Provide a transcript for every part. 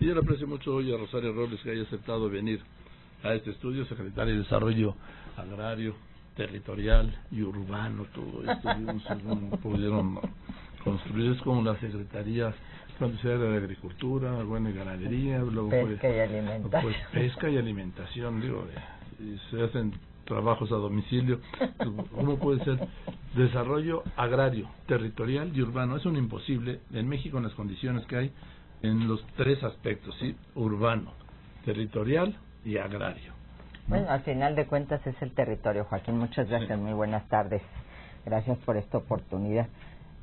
Y yo le aprecio mucho hoy a Rosario Robles que haya aceptado venir a este estudio, secretaria de Desarrollo Agrario, Territorial y Urbano, todo esto, no sé cómo pudieron construir, es como las secretarías, cuando se habla de agricultura, bueno, y ganadería, luego pesca y alimentación. Pues pesca y alimentación, digo, y se hacen trabajos a domicilio. ¿Cómo puede ser desarrollo agrario, territorial y urbano? Es un imposible en México en las condiciones que hay en los tres aspectos, ¿sí? Urbano, territorial y agrario, ¿no? Bueno, al final de cuentas es el territorio, Joaquín. Muchas gracias, muy buenas tardes. Gracias por esta oportunidad.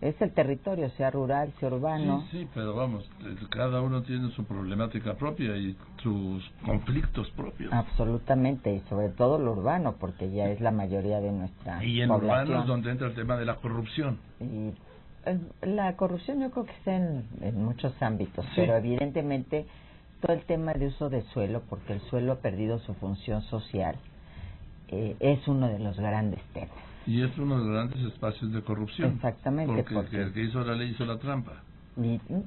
Es el territorio, sea rural, sea urbano. Sí, pero vamos, cada uno tiene su problemática propia y sus conflictos propios. Absolutamente, y sobre todo lo urbano, porque ya es la mayoría de nuestra y en población. urbano es donde entra el tema de la corrupción. Y la corrupción yo creo que está en muchos ámbitos, sí. Pero evidentemente todo el tema de uso de suelo, porque el suelo ha perdido su función social, es uno de los grandes temas. Y es uno de los grandes espacios de corrupción. Exactamente. Porque el que hizo la ley hizo la trampa.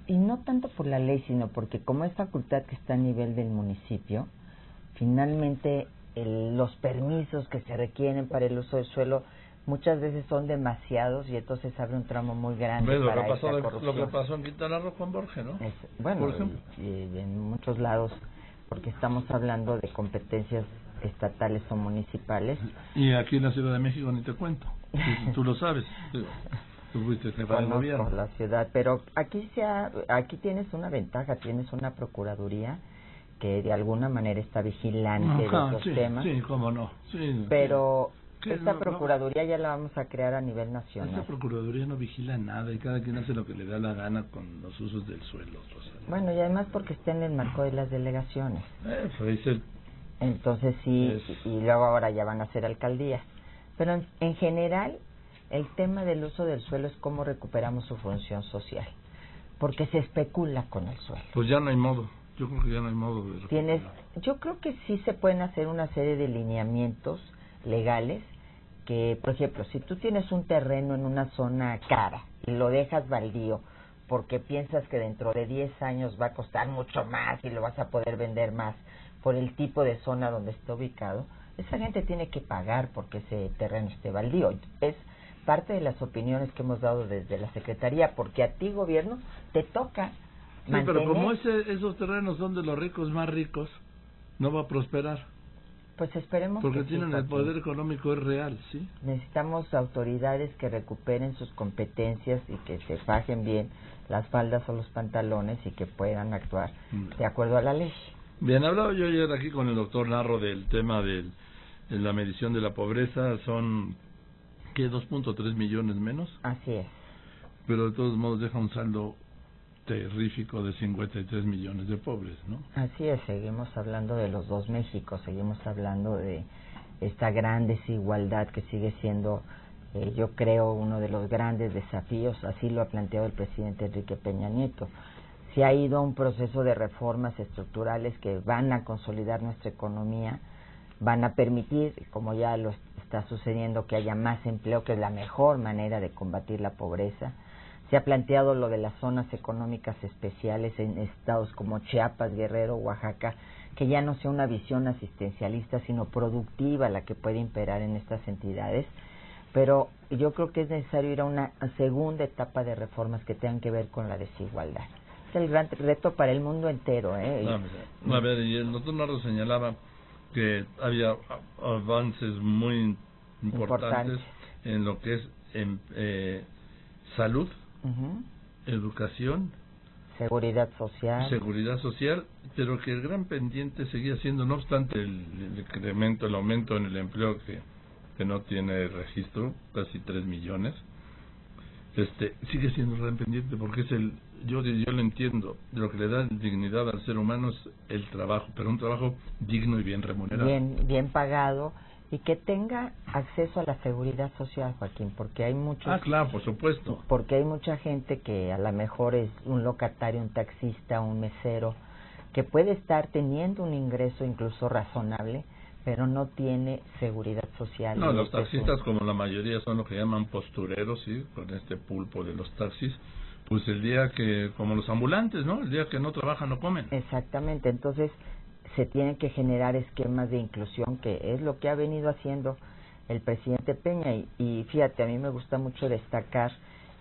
Y no tanto por la ley, sino porque como es facultad que está a nivel del municipio, finalmente los permisos que se requieren para el uso del suelo muchas veces son demasiados y entonces abre un tramo muy grande para esa corrupción. Lo que pasó en Quintana Roo con Borges, ¿no? Bueno, por ejemplo. Y en muchos lados, porque estamos hablando de competencias estatales o municipales. Y aquí en la Ciudad de México ni te cuento, tú lo sabes, tú fuiste jefa de gobierno. La ciudad, pero aquí tienes una ventaja, tienes una procuraduría que de alguna manera está vigilante de esos temas. Sí, cómo no. Sí, pero esta procuraduría ya la vamos a crear a nivel nacional. Esta procuraduría no vigila nada y cada quien hace lo que le da la gana con los usos del suelo, Rosario. Bueno, y además porque está en el marco de las delegaciones. Pues entonces sí, y luego ahora ya van a ser alcaldías. Pero en general, el tema del uso del suelo es cómo recuperamos su función social. Porque se especula con el suelo. Pues ya no hay modo. Yo creo que ya no hay modo de recuperarlo. Yo creo que sí se pueden hacer una serie de lineamientos legales que, por ejemplo, si tú tienes un terreno en una zona cara y lo dejas baldío porque piensas que dentro de 10 años va a costar mucho más y lo vas a poder vender más por el tipo de zona donde está ubicado, esa gente tiene que pagar porque ese terreno esté baldío. Es parte de las opiniones que hemos dado desde la Secretaría, porque a ti, gobierno, te toca mantener... pero como esos terrenos son de los ricos más ricos, no va a prosperar. Pues esperemos porque que tienen el poder económico, es real, ¿sí? Necesitamos autoridades que recuperen sus competencias y que se fajen bien las faldas o los pantalones y que puedan actuar de acuerdo a la ley. Bien, hablaba yo ayer aquí con el doctor Narro del tema de la medición de la pobreza. Son, ¿qué? 2.3 millones menos. Así es. Pero de todos modos deja un saldo terrífico de 53 millones de pobres, ¿no? Así es, seguimos hablando de los dos Méxicos, seguimos hablando de esta gran desigualdad que sigue siendo, yo creo, uno de los grandes desafíos, así lo ha planteado el presidente Enrique Peña Nieto. Se ha ido a un proceso de reformas estructurales que van a consolidar nuestra economía, van a permitir, como ya lo está sucediendo, que haya más empleo, que es la mejor manera de combatir la pobreza. Se ha planteado lo de las zonas económicas especiales en estados como Chiapas, Guerrero, Oaxaca, que ya no sea una visión asistencialista, sino productiva la que puede imperar en estas entidades. Pero yo creo que es necesario ir a una segunda etapa de reformas que tengan que ver con la desigualdad. Es el gran reto para el mundo entero. A ver, y el doctor Narro señalaba que había avances muy importantes en lo que es salud, educación, seguridad social, pero que el gran pendiente seguía siendo, no obstante el incremento, el aumento en el empleo que no tiene registro, casi 3 millones, sigue siendo el gran pendiente porque es yo lo entiendo, lo que le da dignidad al ser humano es el trabajo, pero un trabajo digno y bien remunerado. Bien pagado. Y que tenga acceso a la seguridad social, Joaquín, porque hay muchos... claro, por supuesto. Porque hay mucha gente que a lo mejor es un locatario, un taxista, un mesero, que puede estar teniendo un ingreso incluso razonable, pero no tiene seguridad social. No, los taxistas, como la mayoría, son lo que llaman postureros, ¿sí? Con este pulpo de los taxis, Pues el día que, como los ambulantes, ¿no? El día que no trabajan no comen. Exactamente, entonces se tienen que generar esquemas de inclusión, que es lo que ha venido haciendo el presidente Peña. Y fíjate, a mí me gusta mucho destacar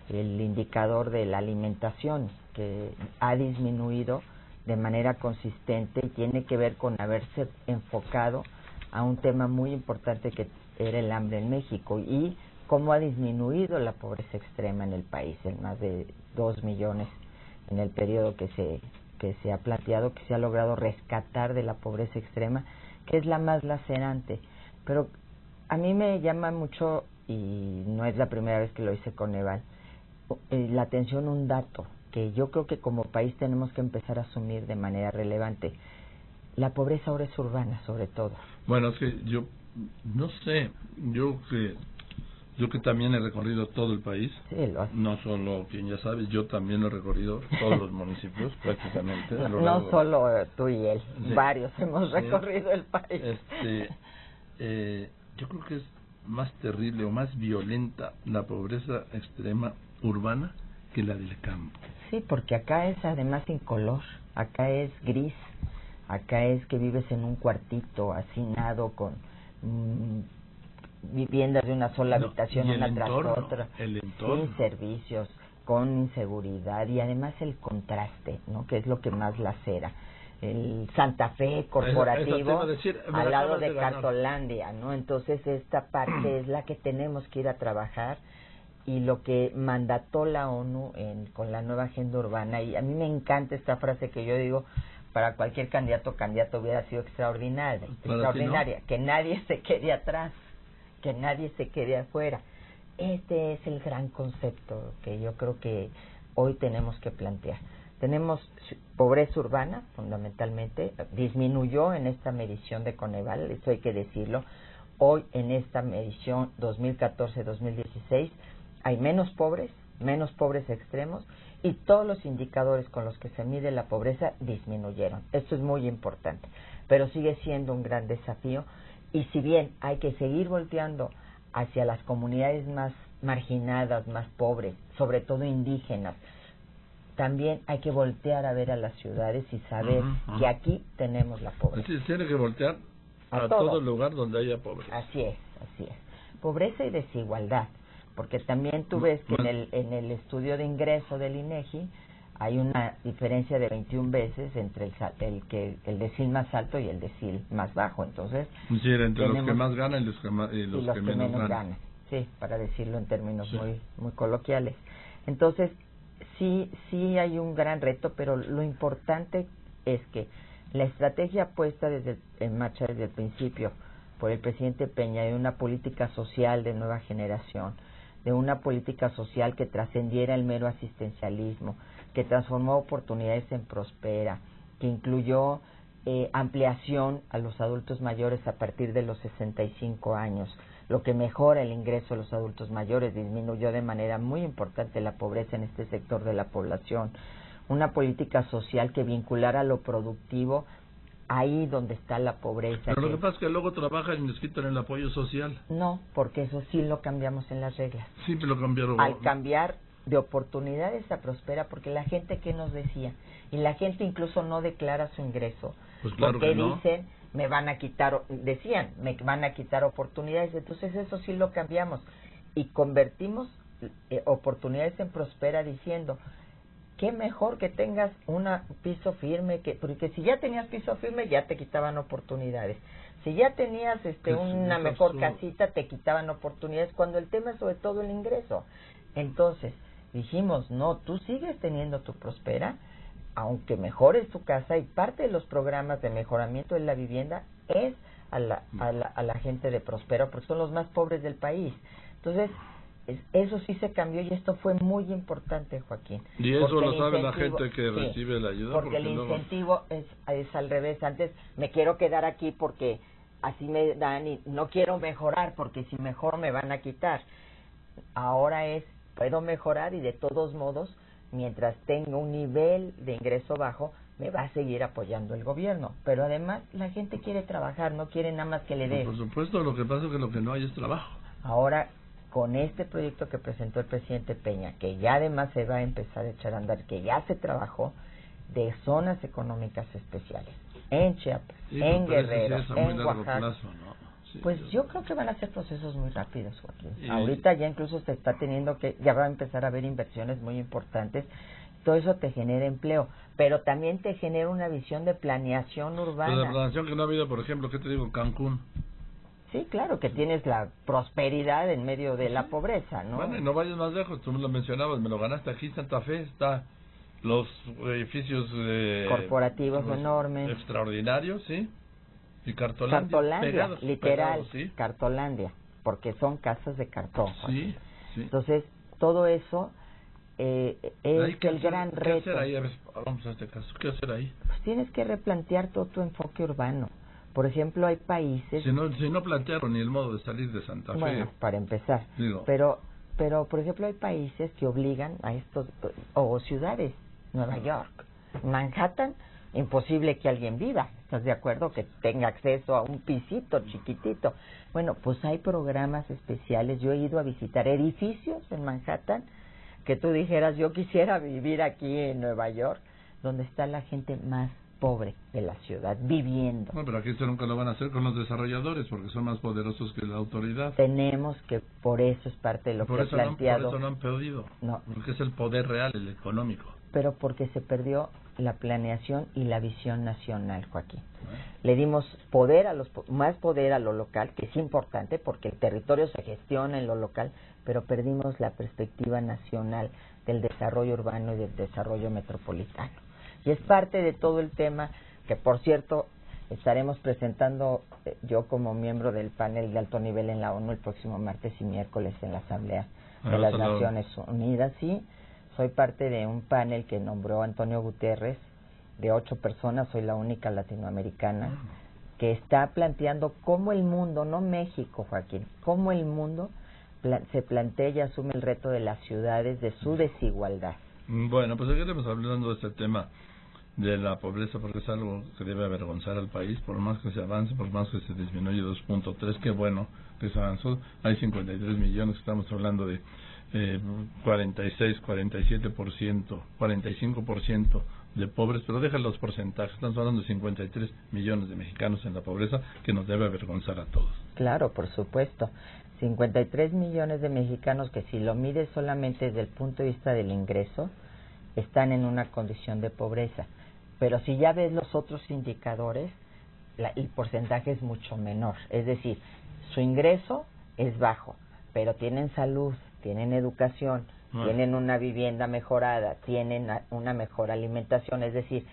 el indicador de la alimentación, que ha disminuido de manera consistente y tiene que ver con haberse enfocado a un tema muy importante que era el hambre en México y cómo ha disminuido la pobreza extrema en el país, en más de 2 millones en el periodo que se ha planteado, que se ha logrado rescatar de la pobreza extrema, que es la más lacerante. Pero a mí me llama mucho, y no es la primera vez que lo hice con Eval, la atención un dato que yo creo que como país tenemos que empezar a asumir de manera relevante. La pobreza ahora es urbana, sobre todo. Bueno, es que yo no sé, yo que también he recorrido todo el país, Sí, no solo quien ya sabe, yo también he recorrido todos los municipios prácticamente. No solo tú y él, sí, varios hemos recorrido el país. Yo creo que es más terrible o más violenta la pobreza extrema urbana que la del campo. Sí, porque acá es además incolor, acá es gris, acá es que vives en un cuartito hacinado con viviendas de una sola habitación, una tras otra, sin servicios, con inseguridad y además el contraste, ¿no? Que es lo que más lacera. El Santa Fe corporativo al lado de Cartolandia, ¿no? Entonces esta parte es la que tenemos que ir a trabajar y lo que mandató la ONU con la nueva agenda urbana. Y a mí me encanta esta frase que yo digo: para cualquier candidato hubiera sido extraordinaria, ¿no? Que nadie se quede atrás, que nadie se quede afuera. Este es el gran concepto que yo creo que hoy tenemos que plantear. Tenemos pobreza urbana, fundamentalmente, disminuyó en esta medición de Coneval, eso hay que decirlo. Hoy en esta medición 2014-2016 hay menos pobres extremos, y todos los indicadores con los que se mide la pobreza disminuyeron. Esto es muy importante, pero sigue siendo un gran desafío, y si bien hay que seguir volteando hacia las comunidades más marginadas, más pobres, sobre todo indígenas, también hay que voltear a ver a las ciudades y saber que aquí tenemos la pobreza. Así tiene que voltear a todo lugar donde haya pobreza. Así es. Pobreza y desigualdad, porque también tú ves que en el estudio de ingreso del INEGI hay una diferencia de 21 veces entre el decil más alto y el decil más bajo. Entonces, sí, entre los que más ganan y los que menos ganan. Sí, para decirlo en términos muy coloquiales. Entonces, sí hay un gran reto, pero lo importante es que la estrategia puesta en marcha desde el principio por el presidente Peña, de una política social de nueva generación, de una política social que trascendiera el mero asistencialismo, que transformó oportunidades en Prospera, que incluyó ampliación a los adultos mayores a partir de los 65 años, lo que mejora el ingreso de los adultos mayores, disminuyó de manera muy importante la pobreza en este sector de la población. Una política social que vinculara lo productivo ahí donde está la pobreza. Pero lo que pasa es que luego trabajan y les quitan el apoyo social. No, porque eso sí lo cambiamos en las reglas. Siempre lo cambiaron. Al cambiar de oportunidades a Prospera, porque la gente, ¿qué nos decía? Y la gente incluso no declara su ingreso. Pues claro, porque que no. dicen, me van a quitar oportunidades. Entonces eso sí lo cambiamos y convertimos oportunidades en Prospera, diciendo: qué mejor que tengas un piso firme, porque si ya tenías piso firme ya te quitaban oportunidades. Si ya tenías una mejor casita, te quitaban oportunidades, cuando el tema es sobre todo el ingreso. Entonces dijimos: no, tú sigues teniendo tu Prospera, aunque mejores tu casa, y parte de los programas de mejoramiento de la vivienda es a la gente de Prospera, porque son los más pobres del país. Entonces, eso sí se cambió, y esto fue muy importante, Joaquín. Y eso lo sabe la gente que recibe la ayuda. Porque el incentivo es al revés. Antes, me quiero quedar aquí porque así me dan, y no quiero mejorar porque si mejoro me van a quitar. Ahora puedo mejorar, y de todos modos, mientras tenga un nivel de ingreso bajo, me va a seguir apoyando el gobierno. Pero además la gente quiere trabajar, no quiere nada más que le dé. Por supuesto, lo que pasa es que lo que no hay es trabajo. Ahora, con este proyecto que presentó el presidente Peña, que ya además se va a empezar a echar a andar, que ya se trabajó, de zonas económicas especiales, en Chiapas, Sí, en pero eso Guerrero, sí es a muy en largo Oaxaca. plazo, ¿no? Sí, Pues yo creo que van a ser procesos muy rápidos, Joaquín. Y- Ahorita ya incluso se está teniendo que, ya va a empezar a haber inversiones muy importantes. Todo eso te genera empleo, pero también te genera una visión de planeación Pues la urbana. planeación que no ha habido, por ejemplo, ¿qué te digo? Cancún. Sí, claro, que tienes la prosperidad en medio de la pobreza, ¿no? Bueno, y no vayas más lejos, tú me lo mencionabas, me lo ganaste aquí, Santa Fe, está los edificios Corporativos los enormes. extraordinarios, ¿sí? Y Cartolandia, Cartolandia, pegados, literal, pegados, ¿sí? Cartolandia, porque son casas de cartón. Joaquín. Sí, sí. Entonces, todo eso es Hay que el hacer- gran ¿Qué reto. hacer ahí? A ver, vamos a este caso, ¿qué hacer ahí? Pues tienes que replantear todo tu enfoque urbano. Por ejemplo, hay países... Si no plantearon ni el modo de salir de Santa Fe. Bueno, para empezar. Digo. Pero, por ejemplo, hay países que obligan a estos... O ciudades, Nueva York, Manhattan, imposible que alguien viva. ¿Estás de acuerdo? Que tenga acceso a un pisito chiquitito. Bueno, pues hay programas especiales. Yo he ido a visitar edificios en Manhattan que tú dijeras, yo quisiera vivir aquí en Nueva York, donde está la gente más pobre de la ciudad, viviendo. No, pero aquí esto nunca lo van a hacer con los desarrolladores, porque son más poderosos que la autoridad. Tenemos que, por eso es parte de lo Por que he eso planteado. por eso no han podido. No. Porque es el poder real, el económico. Pero porque se perdió la planeación y la visión nacional, Joaquín. Le dimos poder más poder a lo local, que es importante porque el territorio se gestiona en lo local, pero perdimos la perspectiva nacional del desarrollo urbano y del desarrollo metropolitano. Y es parte de todo el tema que, por cierto, estaremos presentando yo como miembro del panel de alto nivel en la ONU el próximo martes y miércoles en la Asamblea de las Naciones Unidas. Sí, soy parte de un panel que nombró Antonio Guterres, de 8 personas, soy la única latinoamericana, que está planteando cómo el mundo, no México, Joaquín, cómo el mundo se plantea y asume el reto de las ciudades, de su desigualdad. Bueno, pues seguiremos hablando de este tema de la pobreza, porque es algo que debe avergonzar al país, por más que se avance, por más que se disminuye 2.3, qué bueno que se avanzó. Hay 53 millones, estamos hablando de 46, 47%, 45% de pobres, pero deja los porcentajes, estamos hablando de 53 millones de mexicanos en la pobreza, que nos debe avergonzar a todos. Claro, por supuesto. 53 millones de mexicanos que, si lo mides solamente desde el punto de vista del ingreso, están en una condición de pobreza. Pero si ya ves los otros indicadores, el porcentaje es mucho menor. Es decir, su ingreso es bajo, pero tienen salud, tienen educación, tienen una vivienda mejorada, tienen una mejor alimentación. Es decir,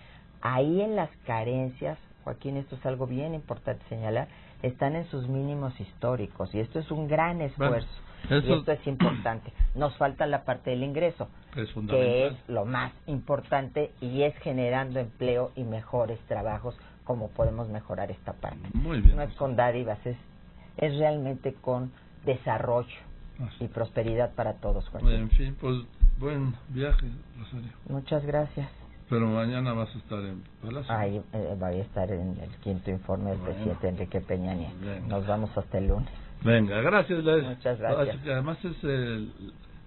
ahí en las carencias, Joaquín, esto es algo bien importante señalar, están en sus mínimos históricos, y esto es un gran esfuerzo. Bueno, y esto es importante. Nos falta la parte del ingreso, es fundamental, que es lo más importante, y es generando empleo y mejores trabajos como podemos mejorar esta parte. Muy bien. No es con dádivas, es realmente con desarrollo y prosperidad para todos, Joaquín. En fin, pues buen viaje, Rosario. Muchas gracias. Pero mañana vas a estar en Palacio. Ahí voy a estar en el 5º informe del presidente Enrique Peña Nieto. Nos vamos hasta el lunes. Venga, gracias, Les. Muchas gracias. Además es el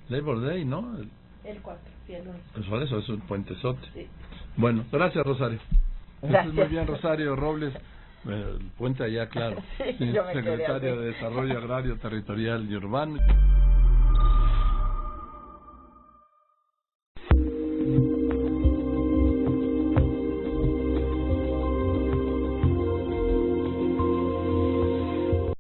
Labor Day, ¿no? El 4, sí, el lunes. Pues por eso es un puentezote. Sí. Bueno, gracias, Rosario. Gracias. Muy bien, Rosario Robles. El puente allá, claro. Sí, yo me quedé secretaria así. de Desarrollo Agrario, Territorial y Urbano.